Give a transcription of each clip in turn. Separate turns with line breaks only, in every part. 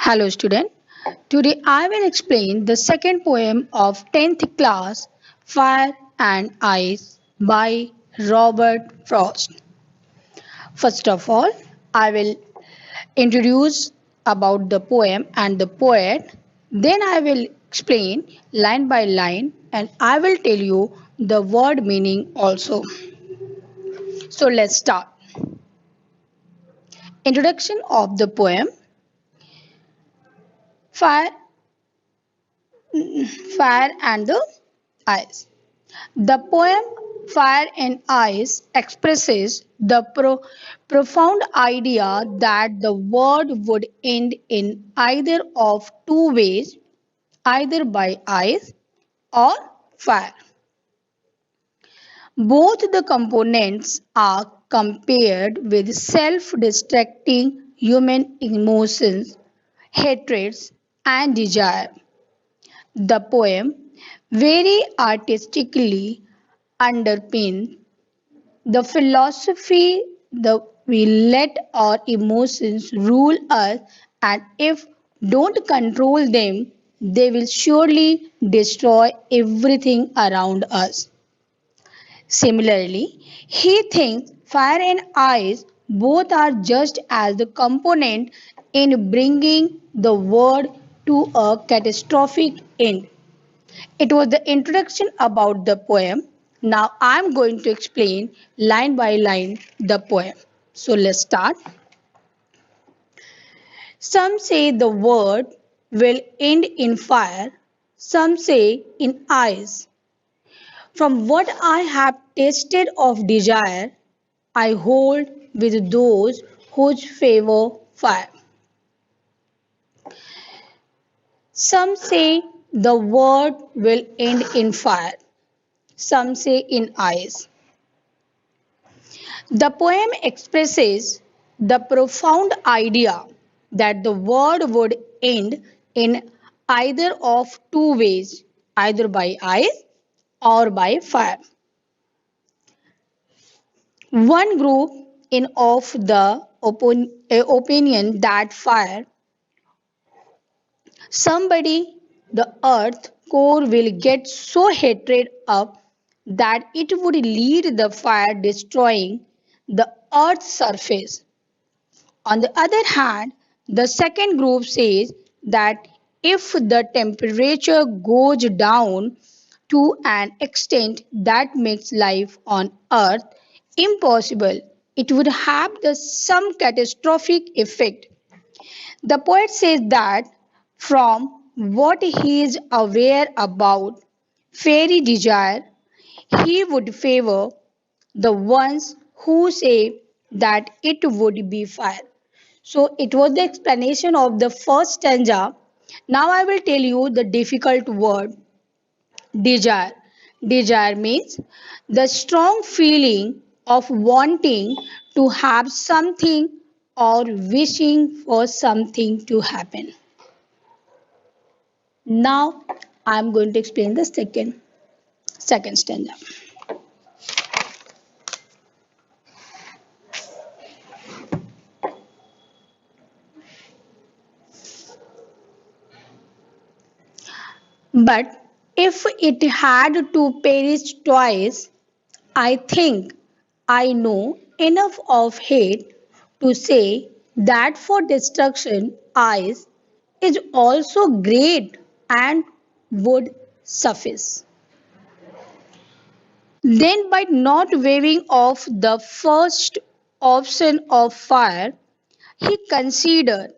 Hello student. Today I will explain the second poem of 10th class Fire and Ice by Robert Frost. First of all, I will introduce about the poem and the poet. Then I will explain line by line and I will tell you the word meaning also. So let's start. Introduction of the poem. Fire Fire and the Ice. The poem Fire and Ice expresses the profound idea that the world would end in either of two ways, either by ice or fire. Both the components are compared with self destructing human emotions, hatreds, and desire. The poem very artistically underpins the philosophy that we let our emotions rule us, and if don't control them, they will surely destroy everything around us. Similarly, he thinks fire and ice both are just as the component in bringing the world to a catastrophic end. It was the introduction about the poem. Now I'm going to explain line by line the poem. So let's start. Some say the world will end in fire, some say in ice. From what I have tasted of desire, I hold with those who favor fire. Some say the world will end in fire, some say in ice. The poem expresses the profound idea that the world would end in either of two ways, either by ice or by fire. One group in of the opinion that fire, somebody, the earth core will get so heated up that it would lead the fire destroying the earth's surface. On the other hand, the second group says that if the temperature goes down to an extent that makes life on earth impossible, it would have some catastrophic effect. The poet says that from what he is aware about fairy desire, he would favor the ones who say that it would be fire. So it was the explanation of the first stanza. Now I will tell you the difficult word desire. Desire means the strong feeling of wanting to have something or wishing for something to happen. Now I am going to explain the second stanza. But if it had to perish twice, I think I know enough of hate to say that for destruction, ice is also great and would suffice. Then, by not waving off the first option of fire, he considered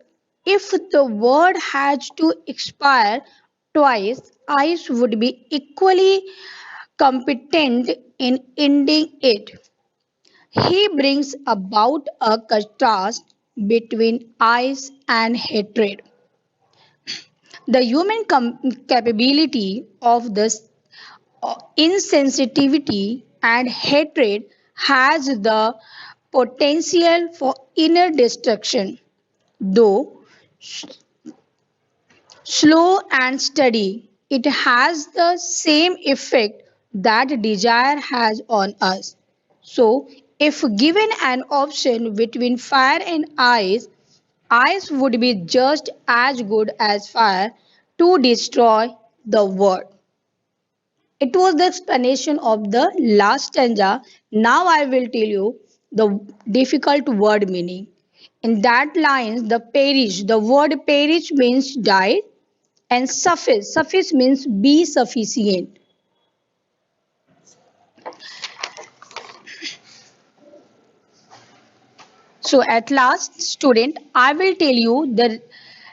if the word had to expire twice, ice would be equally competent in ending it. He brings about a contrast between ice and hatred. The human capability of this insensitivity and hatred has the potential for inner destruction, though slow and steady. It has the same effect that desire has on us. So, if given an option between fire and ice, ice would be just as good as fire to destroy the world. It was the explanation of the last stanza. Now I will tell you the difficult word meaning. In that lines, the word perish means die, and suffice means be sufficient. So at last, student, I will tell you the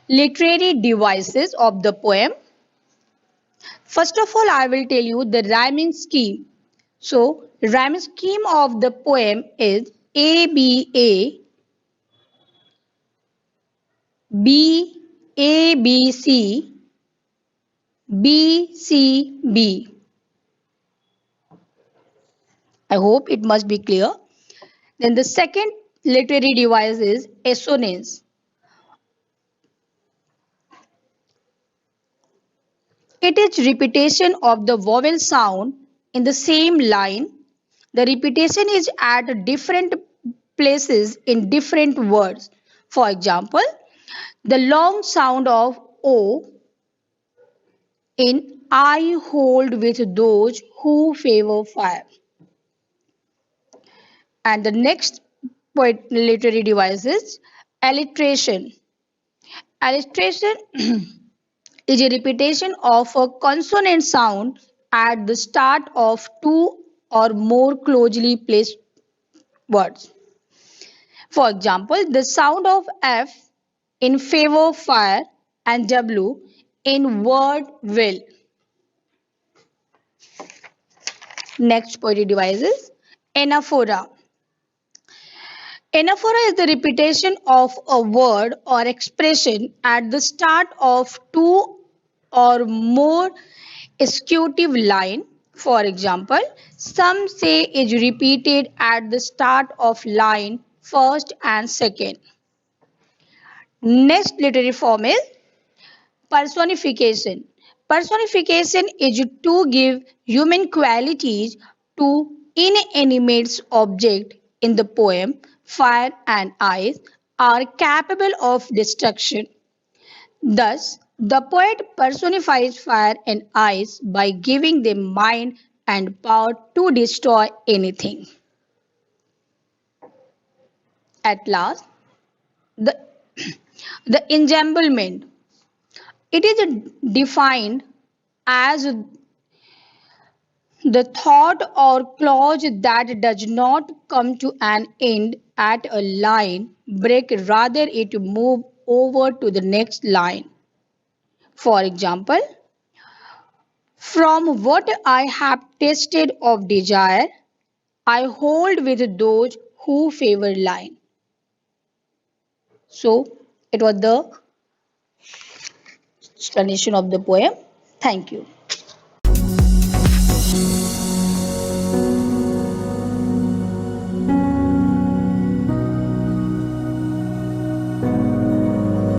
literary devices of the poem. First of all, I will tell you the rhyming scheme. So, rhyming scheme of the poem is A B A B A B C B C B. I hope it must be clear. Then the second literary device is assonance. It is repetition of the vowel sound in the same line. The repetition is at different places in different words. For example, the long sound of O in I hold with those who favor fire. And the next literary device is alliteration. Alliteration is a repetition of a consonant sound at the start of two or more closely placed words. For example, the sound of F in favor fire and W in word will. Next poetry device is anaphora. Anaphora is the repetition of a word or expression at the start of two or more executive line. For example, some say is repeated at the start of line first and second. Next literary form is personification. Personification is to give human qualities to inanimate object in the poem. Fire and ice are capable of destruction. Thus, the poet personifies fire and ice by giving them mind and power to destroy anything. At last, the, the enjambment. It is defined as the thought or clause that does not come to an end at a line break, rather it move over to the next line. For example, from what I have tasted of desire, I hold with those who favor line. So it was the explanation of the poem. Thank you.